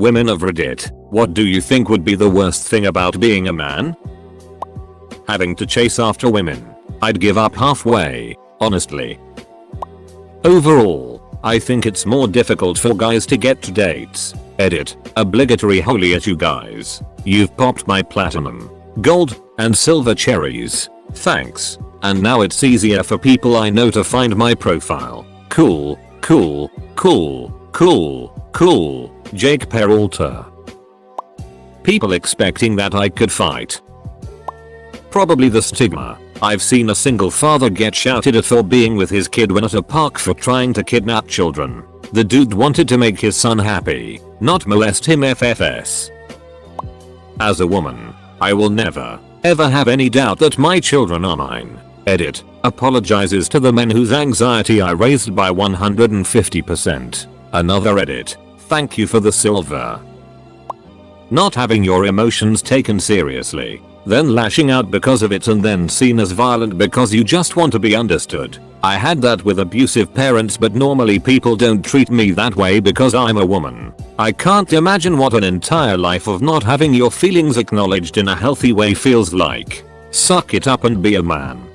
Women of Reddit, what do you think would be the worst thing about being a man? Having to chase after women. I'd give up halfway, honestly. Overall, I think it's more difficult for guys to get to dates. Edit. Obligatory holy at you guys. You've popped my platinum, gold, and silver cherries. Thanks. And now it's easier for people I know to find my profile. Cool, cool, cool, cool, cool. Jake Peralta. People expecting that I could fight. Probably the stigma. I've seen a single father get shouted at for being with his kid when at a park for trying to kidnap children. The dude wanted to make his son happy, not molest him FFS. As a woman, I will never, ever have any doubt that my children are mine. Edit. Apologizes to the men whose anxiety I raised by 150%. Another edit. Thank you for the silver. Not having your emotions taken seriously, then lashing out because of it and then seen as violent because you just want to be understood. I had that with abusive parents, but normally people don't treat me that way because I'm a woman. I can't imagine what an entire life of not having your feelings acknowledged in a healthy way feels like. Suck it up and be a man.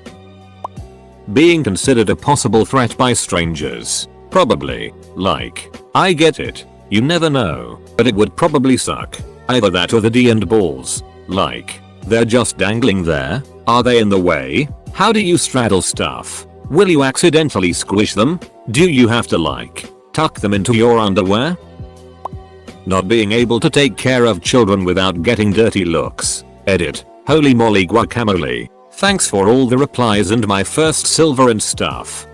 Being considered a possible threat by strangers. Probably. Like, I get it. You never know, but it would probably suck. Either that or the D and balls. Like, they're just dangling there. Are they in the way? How do you straddle stuff? Will you accidentally squish them? Do you have to like, tuck them into your underwear? Not being able to take care of children without getting dirty looks. Edit. Holy moly guacamole. Thanks for all the replies and my first silver and stuff.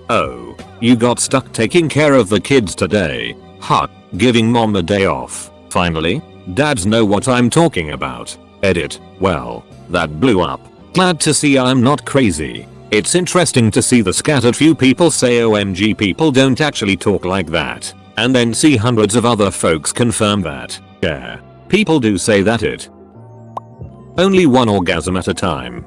Oh, you got stuck taking care of the kids today. Ha, giving mom a day off. Finally, dads know what I'm talking about. Edit. Well, that blew up. Glad to see I'm not crazy. It's interesting to see the scattered few people say OMG people don't actually talk like that. And then see hundreds of other folks confirm that. Yeah, people do say that it. Only one orgasm at a time.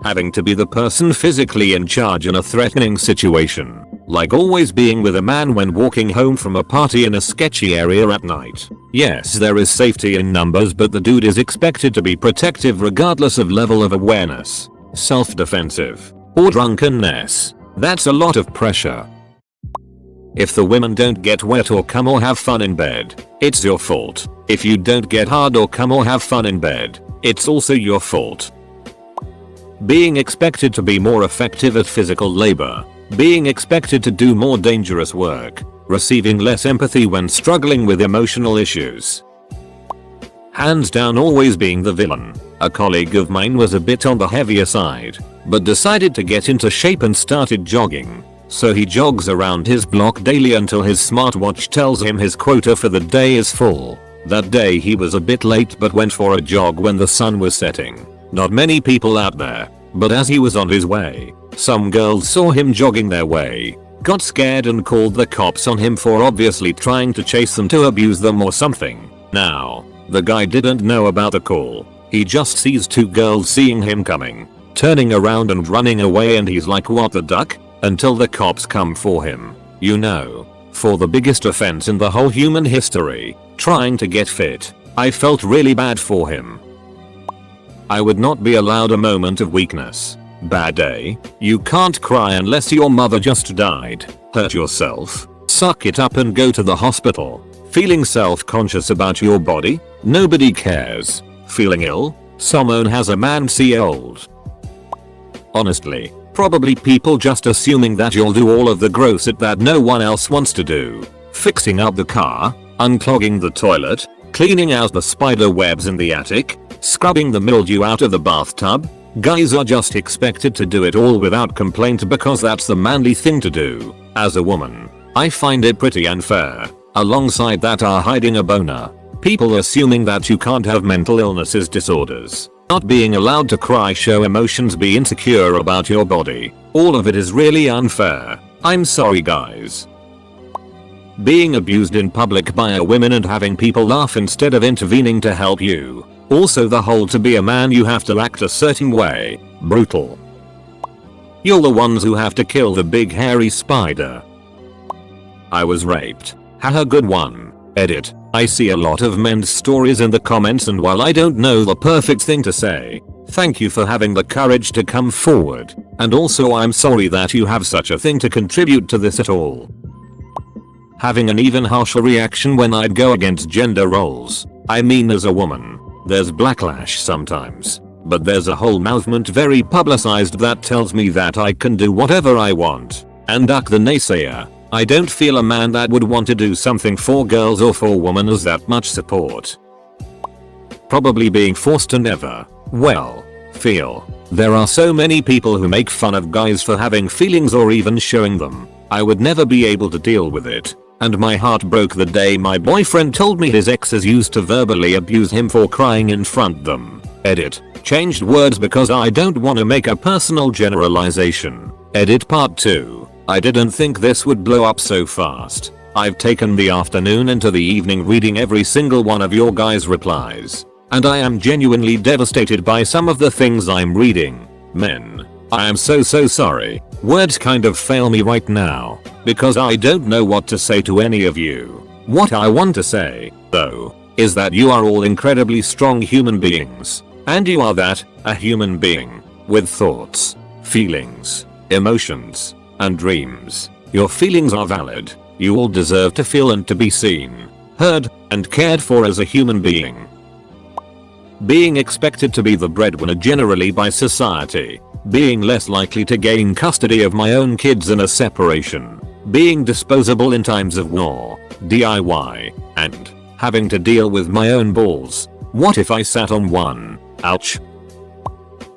Having to be the person physically in charge in a threatening situation. Like always being with a man when walking home from a party in a sketchy area at night. Yes, there is safety in numbers, but the dude is expected to be protective regardless of level of awareness, self-defensive, or drunkenness. That's a lot of pressure. If the women don't get wet or come or have fun in bed, it's your fault. If you don't get hard or come or have fun in bed, it's also your fault. Being expected to be more effective at physical labor. Being expected to do more dangerous work. Receiving less empathy when struggling with emotional issues. Hands down always being the villain. A colleague of mine was a bit on the heavier side, but decided to get into shape and started jogging. So he jogs around his block daily until his smartwatch tells him his quota for the day is full. That day he was a bit late but went for a jog when the sun was setting. Not many people out there, but as he was on his way, some girls saw him jogging their way, got scared and called the cops on him for obviously trying to chase them to abuse them or something. Now, the guy didn't know about the call. He just sees two girls seeing him coming, turning around and running away, and he's like, what the duck? Until the cops come for him. You know, for the biggest offense in the whole human history, trying to get fit. I felt really bad for him. I would not be allowed a moment of weakness. Bad day? You can't cry unless your mother just died. Hurt yourself? Suck it up and go to the hospital. Feeling self-conscious about your body? Nobody cares. Feeling ill? Someone has a man see old. Honestly, probably people just assuming that you'll do all of the gross shit that no one else wants to do. Fixing up the car, unclogging the toilet, cleaning out the spider webs in the attic, scrubbing the mildew out of the bathtub. Guys are just expected to do it all without complaint because that's the manly thing to do. As a woman, I find it pretty unfair. Alongside that are hiding a boner. People assuming that you can't have mental illnesses, disorders. Not being allowed to cry, show emotions, be insecure about your body. All of it is really unfair. I'm sorry guys. Being abused in public by a woman and having people laugh instead of intervening to help you. Also the whole to be a man you have to act a certain way. Brutal. You're the ones who have to kill the big hairy spider. I was raped. Haha, good one. Edit. I see a lot of men's stories in the comments, and while I don't know the perfect thing to say, thank you for having the courage to come forward. And also I'm sorry that you have such a thing to contribute to this at all. Having an even harsher reaction when I'd go against gender roles. I mean, as a woman, there's backlash sometimes. But there's a whole movement very publicized that tells me that I can do whatever I want. And duck the naysayer. I don't feel a man that would want to do something for girls or for women as that much support. Probably being forced to never, well, feel. There are so many people who make fun of guys for having feelings or even showing them. I would never be able to deal with it. And my heart broke the day my boyfriend told me his exes used to verbally abuse him for crying in front of them. Edit. Changed words because I don't want to make a personal generalization. Edit part 2. I didn't think this would blow up so fast. I've taken the afternoon into the evening reading every single one of your guys' replies. And I am genuinely devastated by some of the things I'm reading. Men. I am so sorry. Words kind of fail me right now. Because I don't know what to say to any of you. What I want to say, though, is that you are all incredibly strong human beings. And you are that, a human being, with thoughts, feelings, emotions, and dreams. Your feelings are valid. You all deserve to feel and to be seen, heard, and cared for as a human being. Being expected to be the breadwinner generally by society. Being less likely to gain custody of my own kids in a separation. Being disposable in times of war, DIY, and having to deal with my own balls. What if I sat on one? Ouch.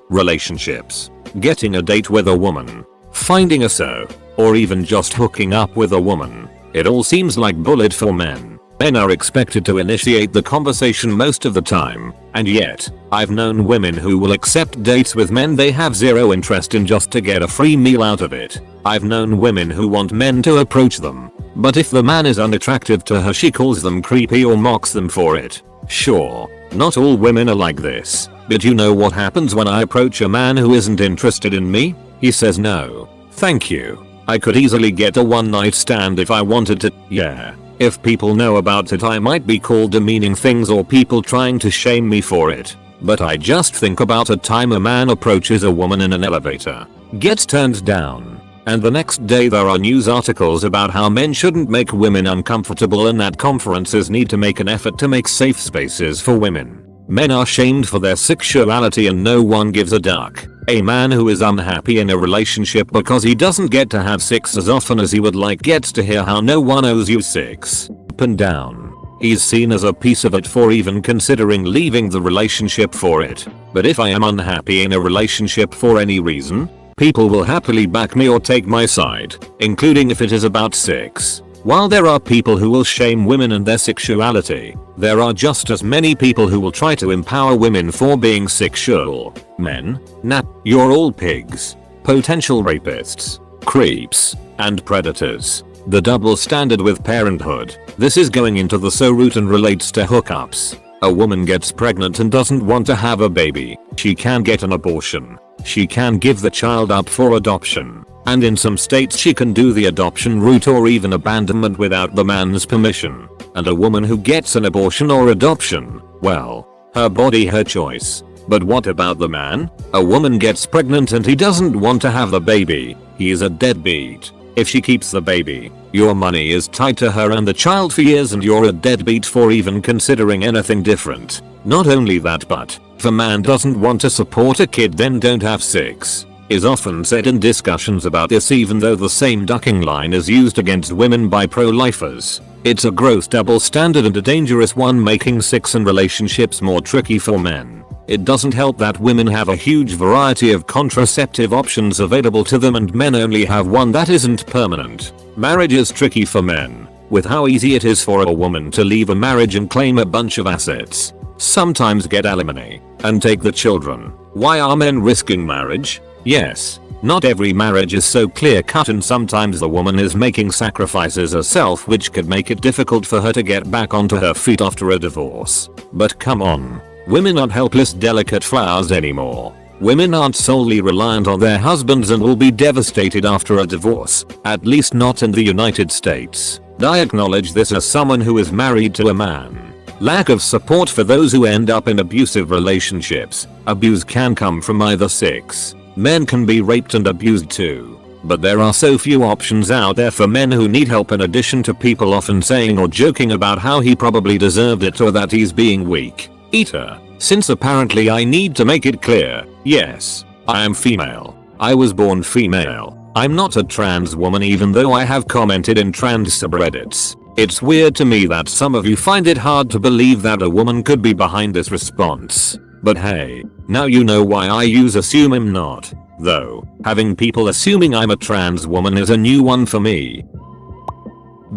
Relationships. Getting a date with a woman. Finding a so, or even just hooking up with a woman. It all seems like bullet for men. Men are expected to initiate the conversation most of the time, and yet, I've known women who will accept dates with men they have zero interest in just to get a free meal out of it. I've known women who want men to approach them, but if the man is unattractive to her she calls them creepy or mocks them for it. Sure, not all women are like this, but you know what happens when I approach a man who isn't interested in me? He says no, thank you. I could easily get a one night stand if I wanted to, yeah. If people know about it I might be called demeaning things or people trying to shame me for it. But I just think about a time a man approaches a woman in an elevator, gets turned down, and the next day there are news articles about how men shouldn't make women uncomfortable and that conferences need to make an effort to make safe spaces for women. Men are shamed for their sexuality and no one gives a duck. A man who is unhappy in a relationship because he doesn't get to have sex as often as he would like gets to hear how no one owes you sex. Up and down. He's seen as a piece of it for even considering leaving the relationship for it. But if I am unhappy in a relationship for any reason, people will happily back me or take my side, including if it is about sex. While there are people who will shame women and their sexuality, there are just as many people who will try to empower women for being sexual. Men? Nah, you're all pigs. Potential rapists, creeps, and predators. The double standard with parenthood. This is going into the so root and relates to hookups. A woman gets pregnant and doesn't want to have a baby. She can get an abortion. She can give the child up for adoption. And in some states she can do the adoption route or even abandonment without the man's permission. And a woman who gets an abortion or adoption, well, her body, her choice. But what about the man? A woman gets pregnant and he doesn't want to have the baby. He is a deadbeat. If she keeps the baby, your money is tied to her and the child for years and you're a deadbeat for even considering anything different. Not only that, but if a man doesn't want to support a kid then don't have sex. Is often said in discussions about this, even though the same ducking line is used against women by pro-lifers. It's a gross double standard and a dangerous one, making sex and relationships more tricky for men. It doesn't help that women have a huge variety of contraceptive options available to them and men only have one that isn't permanent. Marriage is tricky for men, with how easy it is for a woman to leave a marriage and claim a bunch of assets, sometimes get alimony, and take the children. Why are men risking marriage? Yes, not every marriage is so clear cut and sometimes the woman is making sacrifices herself which could make it difficult for her to get back onto her feet after a divorce. But come on, women aren't helpless delicate flowers anymore. Women aren't solely reliant on their husbands and will be devastated after a divorce, at least not in the United States. I acknowledge this as someone who is married to a man. Lack of support for those who end up in abusive relationships. Abuse can come from either sex. Men can be raped and abused too. But there are so few options out there for men who need help, in addition to people often saying or joking about how he probably deserved it or that he's being weak. Eater. Since apparently I need to make it clear, yes, I am female. I was born female. I'm not a trans woman, even though I have commented in trans subreddits. It's weird to me that some of you find it hard to believe that a woman could be behind this response. But hey, now you know why I use assume I'm not. Though, having people assuming I'm a trans woman is a new one for me.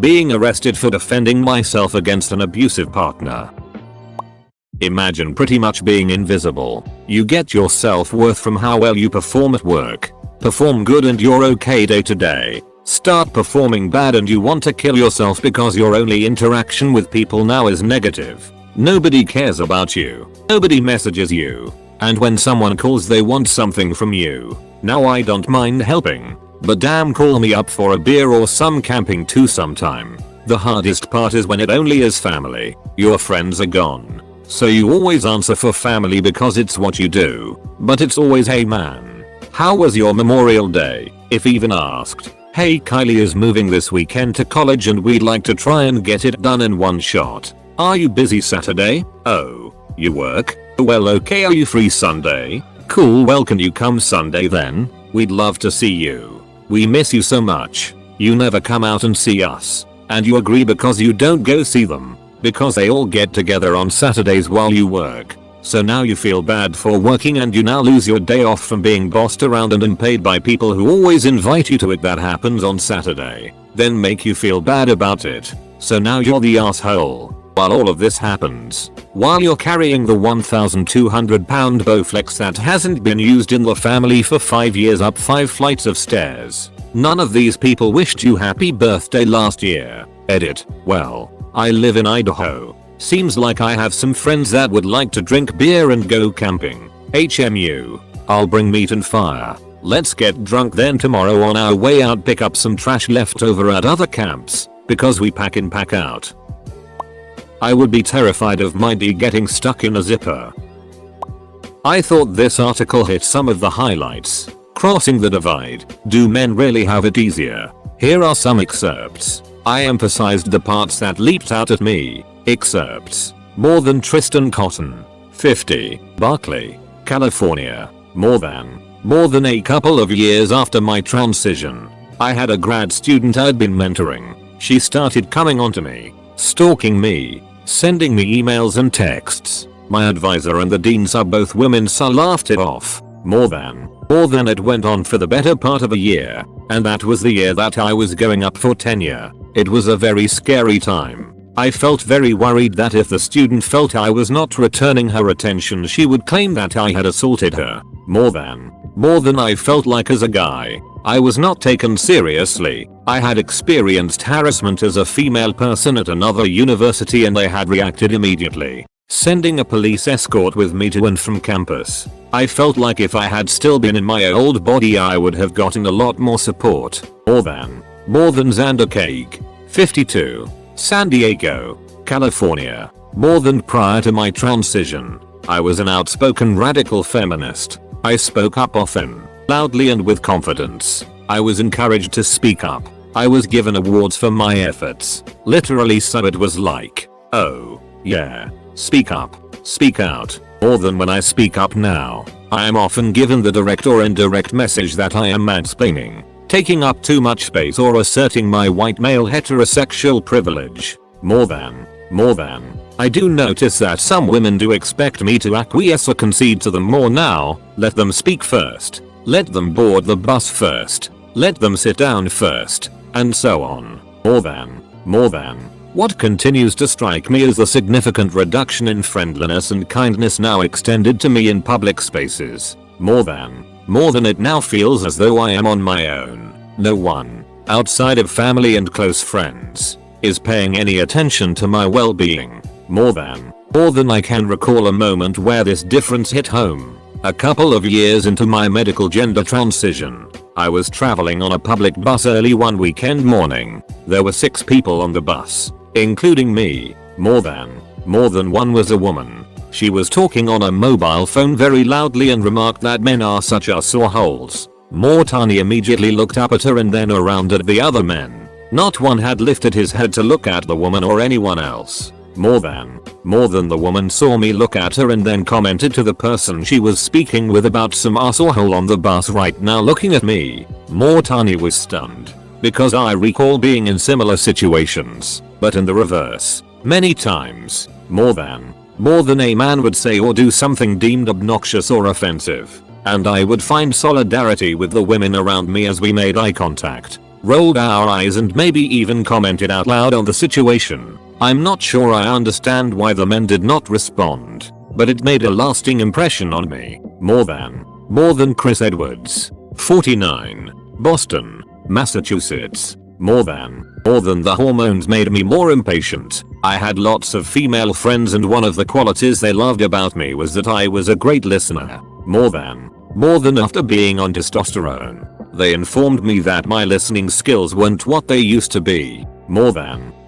Being arrested for defending myself against an abusive partner. Imagine pretty much being invisible. You get your self-worth from how well you perform at work. Perform good and you're okay day to day. Start performing bad and you want to kill yourself because your only interaction with people now is negative. Nobody cares about you. Nobody messages you. And when someone calls they want something from you. Now I don't mind helping. But damn, call me up for a beer or some camping too sometime. The hardest part is when it only is family. Your friends are gone. So you always answer for family because it's what you do. But it's always, hey man, how was your Memorial Day? If even asked. Hey, Kylie is moving this weekend to college and we'd like to try and get it done in one shot. Are you busy Saturday? Oh, you work? Well, okay, are you free Sunday? Cool, well can you come Sunday then? We'd love to see you. We miss you so much. You never come out and see us. And you agree because you don't go see them. Because they all get together on Saturdays while you work. So now you feel bad for working and you now lose your day off from being bossed around and unpaid by people who always invite you to it that happens on Saturday. Then make you feel bad about it. So now you're the asshole. While all of this happens. While you're carrying the 1,200 pound Bowflex that hasn't been used in the family for 5 years up 5 flights of stairs. None of these people wished you happy birthday last year. Edit. Well, I live in Idaho. Seems like I have some friends that would like to drink beer and go camping. HMU. I'll bring meat and fire. Let's get drunk then tomorrow on our way out pick up some trash left over at other camps. Because we pack in pack out. I would be terrified of my D getting stuck in a zipper. I thought this article hit some of the highlights. Crossing the divide. Do men really have it easier? Here are some excerpts. I emphasized the parts that leaped out at me. Excerpts. More than Tristan Cotton. 50. Berkeley, California. More than a couple of years after my transition. I had a grad student I'd been mentoring. She started coming onto me. Stalking me. Sending me emails and texts. My advisor and the deans are both women, so I laughed it off. More than it went on for the better part of a year. And that was the year that I was going up for tenure. It was a very scary time. I felt very worried that if the student felt I was not returning her attention, she would claim that I had assaulted her. More than I felt like as a guy. I was not taken seriously. I had experienced harassment as a female person at another university and I had reacted immediately. Sending a police escort with me to and from campus. I felt like if I had still been in my old body I would have gotten a lot more support. More than Xander Cake. 52. San Diego, California. More than prior to my transition. I was an outspoken radical feminist. I spoke up often, loudly and with confidence. I was encouraged to speak up. I was given awards for my efforts. Literally, so it was like, oh, yeah, speak up, speak out. More than when I speak up now, I am often given the direct or indirect message that I am mansplaining, taking up too much space or asserting my white male heterosexual privilege. More than. I do notice that some women do expect me to acquiesce or concede to them more now. Let them speak first. Let them board the bus first. Let them sit down first. And so on. More than. What continues to strike me is the significant reduction in friendliness and kindness now extended to me in public spaces. More than it now feels as though I am on my own. No one, outside of family and close friends, is paying any attention to my well-being. More than I can recall a moment where this difference hit home. A couple of years into my medical gender transition, I was traveling on a public bus early one weekend morning. There were 6 people on the bus, including me. More than one was a woman. She was talking on a mobile phone very loudly and remarked that men are such assholes. Tani immediately looked up at her and then around at the other men. Not one had lifted his head to look at the woman or anyone else. More than the woman saw me look at her and then commented to the person she was speaking with about some asshole on the bus right now looking at me. Tani was stunned, because I recall being in similar situations, but in the reverse. Many times, more than a man would say or do something deemed obnoxious or offensive, and I would find solidarity with the women around me as we made eye contact, rolled our eyes and maybe even commented out loud on the situation. I'm not sure I understand why the men did not respond, but it made a lasting impression on me. More than Chris Edwards, 49, Boston, Massachusetts. More than the hormones made me more impatient. I had lots of female friends and one of the qualities they loved about me was that I was a great listener. More than after being on testosterone, they informed me that my listening skills weren't what they used to be.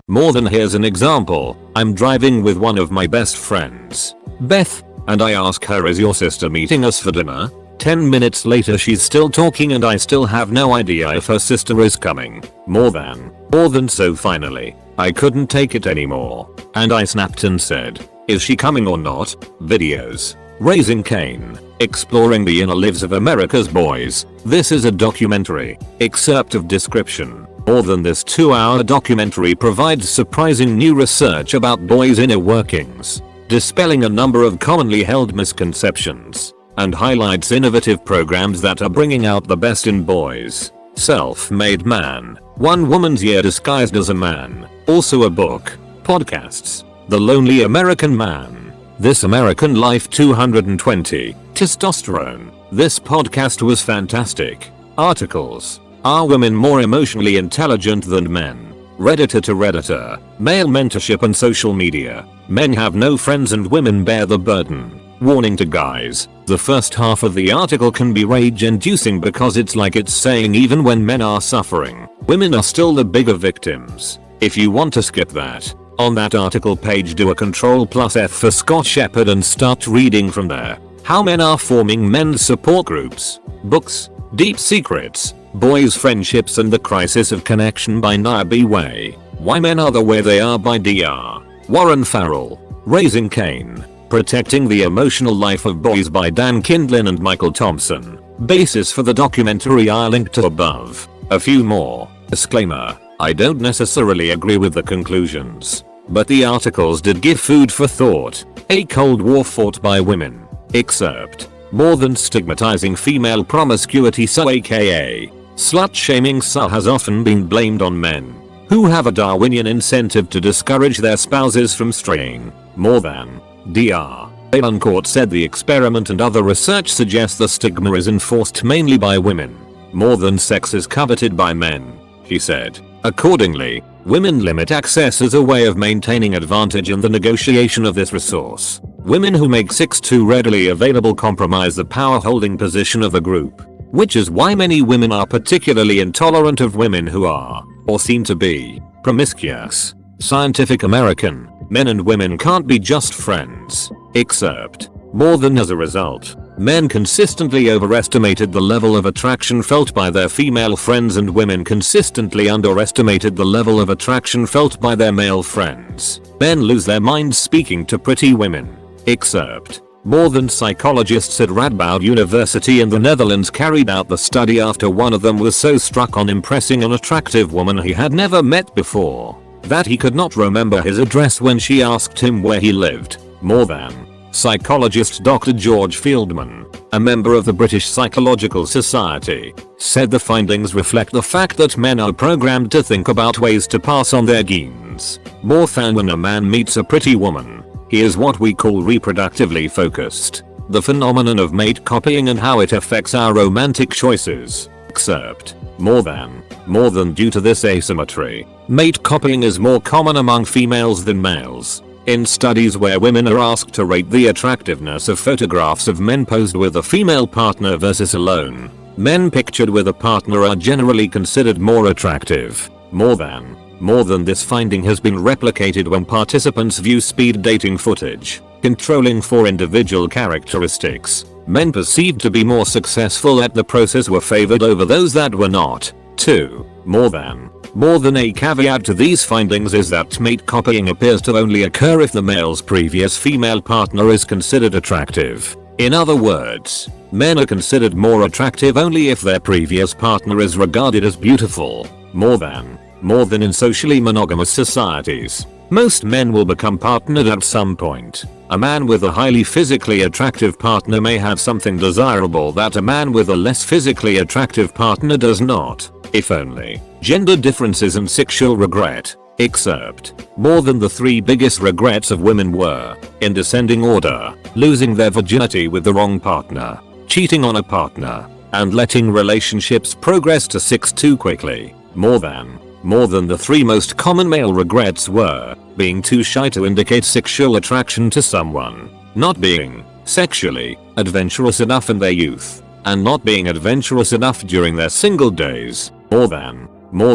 More than here's an example. I'm driving with one of my best friends, Beth, and I ask her, is your sister meeting us for dinner? 10 minutes later she's still talking and I still have no idea if her sister is coming. More than so finally, I couldn't take it anymore, and I snapped and said, is she coming or not? Videos. Raising Cain. Exploring the inner lives of America's boys. This is a documentary. Excerpt of description. More than this 2-hour documentary provides surprising new research about boys' inner workings, dispelling a number of commonly held misconceptions, and highlights innovative programs that are bringing out the best in boys. Self-made man. One woman's year disguised as a man. Also a book. Podcasts. The Lonely American Man. This American Life 220. Testosterone. This podcast was fantastic. Articles. Are women more emotionally intelligent than men? Redditor to Redditor. Male mentorship and social media. Men have no friends and women bear the burden. Warning to guys. The first half of the article can be rage-inducing because it's like it's saying even when men are suffering, women are still the bigger victims. If you want to skip that, on that article page do a Ctrl+F for Scott Shepherd and start reading from there. How men are forming men's support groups. Books. Deep Secrets. Boys' Friendships and the Crisis of Connection by Nia B. Way. Why Men Are the Way They Are by Dr. Warren Farrell. Raising Cain. Protecting the Emotional Life of Boys by Dan Kindlin and Michael Thompson. Basis for the documentary I linked to above. A few more. Disclaimer. I don't necessarily agree with the conclusions, but the articles did give food for thought. A Cold War Fought by Women. Excerpt. More than stigmatizing female promiscuity, so aka slut-shaming, so has often been blamed on men, who have a Darwinian incentive to discourage their spouses from straying. More than. Dr. Valancourt said the experiment and other research suggests the stigma is enforced mainly by women. More than sex is coveted by men, he said. Accordingly, women limit access as a way of maintaining advantage in the negotiation of this resource. Women who make sex too readily available compromise the power-holding position of a group, which is why many women are particularly intolerant of women who are, or seem to be, promiscuous. Scientific American. Men and women can't be just friends. Excerpt. More than as a result, men consistently overestimated the level of attraction felt by their female friends and women consistently underestimated the level of attraction felt by their male friends. Men lose their minds speaking to pretty women. Excerpt. More than psychologists at Radboud University in the Netherlands carried out the study after one of them was so struck on impressing an attractive woman he had never met before that he could not remember his address when she asked him where he lived. More than. Psychologist Dr. George Fieldman, a member of the British Psychological Society, said the findings reflect the fact that men are programmed to think about ways to pass on their genes more than when a man meets a pretty woman. He is what we call reproductively focused. The phenomenon of mate copying and how it affects our romantic choices. Excerpt. More than due to this asymmetry, mate copying is more common among females than males. In studies where women are asked to rate the attractiveness of photographs of men posed with a female partner versus alone, men pictured with a partner are generally considered more attractive. More than this finding has been replicated when participants view speed dating footage, controlling for individual characteristics. Men perceived to be more successful at the process were favored over those that were not. 2. More than a caveat to these findings is that mate copying appears to only occur if the male's previous female partner is considered attractive. In other words, men are considered more attractive only if their previous partner is regarded as beautiful. More than in socially monogamous societies. Most men will become partnered at some point. A man with a highly physically attractive partner may have something desirable that a man with a less physically attractive partner does not. If only. Gender differences and sexual regret. Excerpt. More than the 3 biggest regrets of women were, in descending order, losing their virginity with the wrong partner, cheating on a partner, and letting relationships progress to 6 too quickly. More than the 3 most common male regrets were, being too shy to indicate sexual attraction to someone, not being sexually adventurous enough in their youth, and not being adventurous enough during their single days. More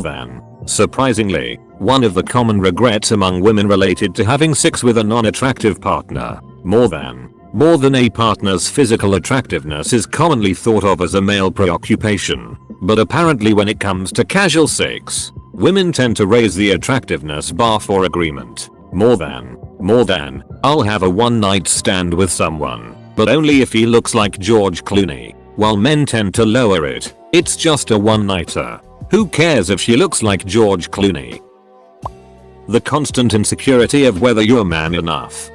than. Surprisingly, one of the common regrets among women related to having sex with a non-attractive partner. More than a partner's physical attractiveness is commonly thought of as a male preoccupation, but apparently when it comes to casual sex, women tend to raise the attractiveness bar for agreement. More than. I'll have a one-night stand with someone, but only if he looks like George Clooney. While men tend to lower it, it's just a one-nighter. Who cares if she looks like George Clooney? The constant insecurity of whether you're man enough.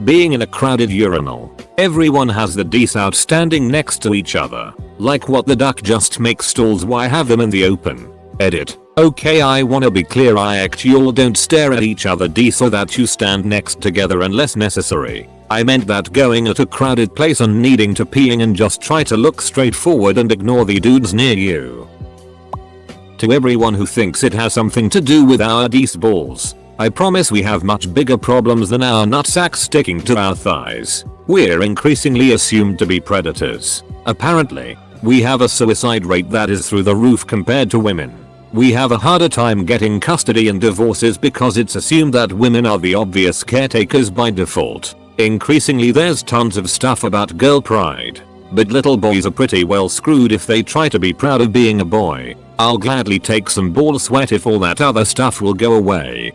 Being in a crowded urinal. Everyone has the D's out standing next to each other. Like what the duck just makes stalls, why have them in the open? Edit. Okay, I wanna be clear, I actually don't stare at each other D so that you stand next together unless necessary. I meant that going at a crowded place and needing to peeing and just try to look straight forward and ignore the dudes near you. To everyone who thinks it has something to do with our D's balls, I promise we have much bigger problems than our nutsacks sticking to our thighs. We're increasingly assumed to be predators. Apparently, we have a suicide rate that is through the roof compared to women. We have a harder time getting custody and divorces because it's assumed that women are the obvious caretakers by default. Increasingly there's tons of stuff about girl pride, but little boys are pretty well screwed if they try to be proud of being a boy. I'll gladly take some ball sweat if all that other stuff will go away.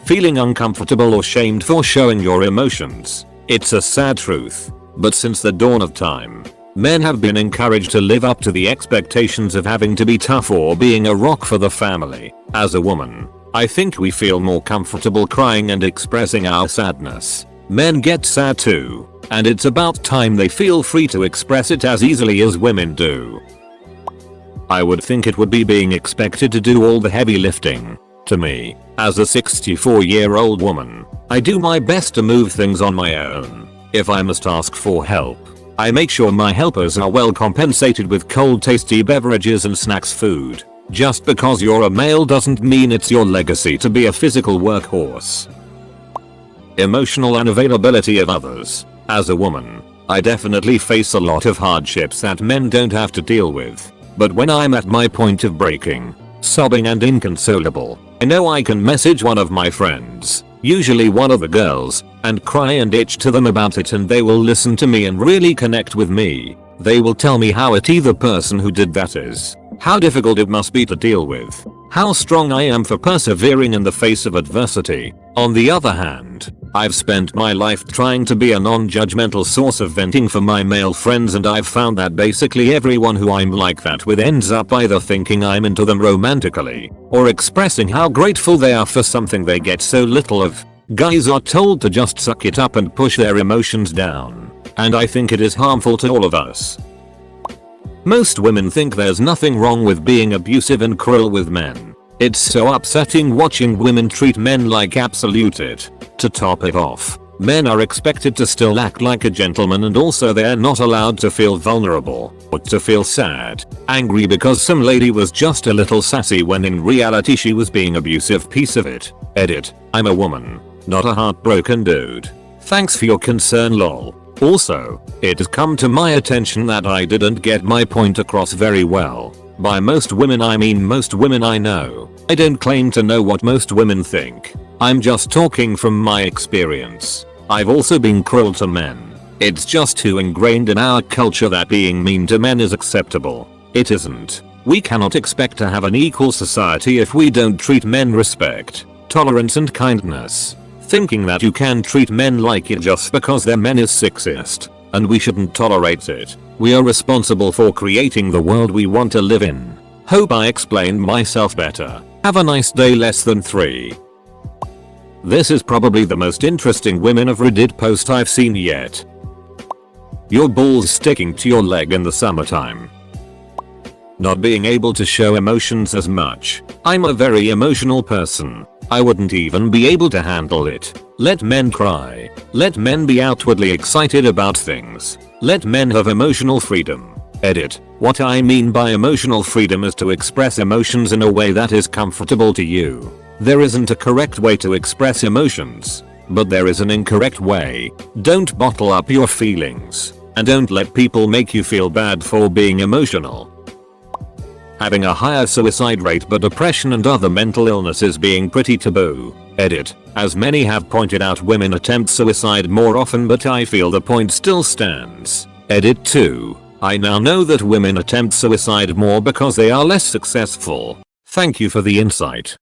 Feeling uncomfortable or shamed for showing your emotions. It's a sad truth, but since the dawn of time, men have been encouraged to live up to the expectations of having to be tough or being a rock for the family. As a woman, I think we feel more comfortable crying and expressing our sadness. Men get sad too, and it's about time they feel free to express it as easily as women do. I would think it would be being expected to do all the heavy lifting. To me, as a 64-year-old woman, I do my best to move things on my own. If I must ask for help, I make sure my helpers are well compensated with cold tasty beverages and snacks food. Just because you're a male doesn't mean it's your legacy to be a physical workhorse. Emotional unavailability of others. As a woman, I definitely face a lot of hardships that men don't have to deal with. But when I'm at my point of breaking, sobbing and inconsolable, I know I can message one of my friends, usually one of the girls, and cry and itch to them about it, and they will listen to me and really connect with me. They will tell me how itty the person who did that is, how difficult it must be to deal with, how strong I am for persevering in the face of adversity. On the other hand, I've spent my life trying to be a non-judgmental source of venting for my male friends, and I've found that basically everyone who I'm like that with ends up either thinking I'm into them romantically, or expressing how grateful they are for something they get so little of. Guys are told to just suck it up and push their emotions down, and I think it is harmful to all of us. Most women think there's nothing wrong with being abusive and cruel with men. It's so upsetting watching women treat men like absolute it. To top it off, Men are expected to still act like a gentleman, and also they're not allowed to feel vulnerable or to feel sad, angry because some lady was just a little sassy when in reality she was being abusive piece of it. Edit. I'm a woman, not a heartbroken dude. Thanks for your concern lol. Also, it has come to my attention that I didn't get my point across very well. By most women I mean most women I know. I don't claim to know what most women think. I'm just talking from my experience. I've also been cruel to men. It's just too ingrained in our culture that being mean to men is acceptable. It isn't. We cannot expect to have an equal society if we don't treat men respect, tolerance and kindness. Thinking that you can treat men like it just because they're men is sexist, and we shouldn't tolerate it. We are responsible for creating the world we want to live in. Hope I explained myself better. Have a nice day. Less than 3. This is probably the most interesting women of Reddit post I've seen yet. Your balls sticking to your leg in the summertime. Not being able to show emotions as much. I'm a very emotional person. I wouldn't even be able to handle it. Let men cry. Let men be outwardly excited about things. Let men have emotional freedom. Edit. What I mean by emotional freedom is to express emotions in a way that is comfortable to you. There isn't a correct way to express emotions, but there is an incorrect way. Don't bottle up your feelings, and don't let people make you feel bad for being emotional. Having a higher suicide rate but depression and other mental illnesses being pretty taboo. Edit. As many have pointed out, women attempt suicide more often, but I feel the point still stands. Edit 2. I now know that women attempt suicide more because they are less successful. Thank you for the insight.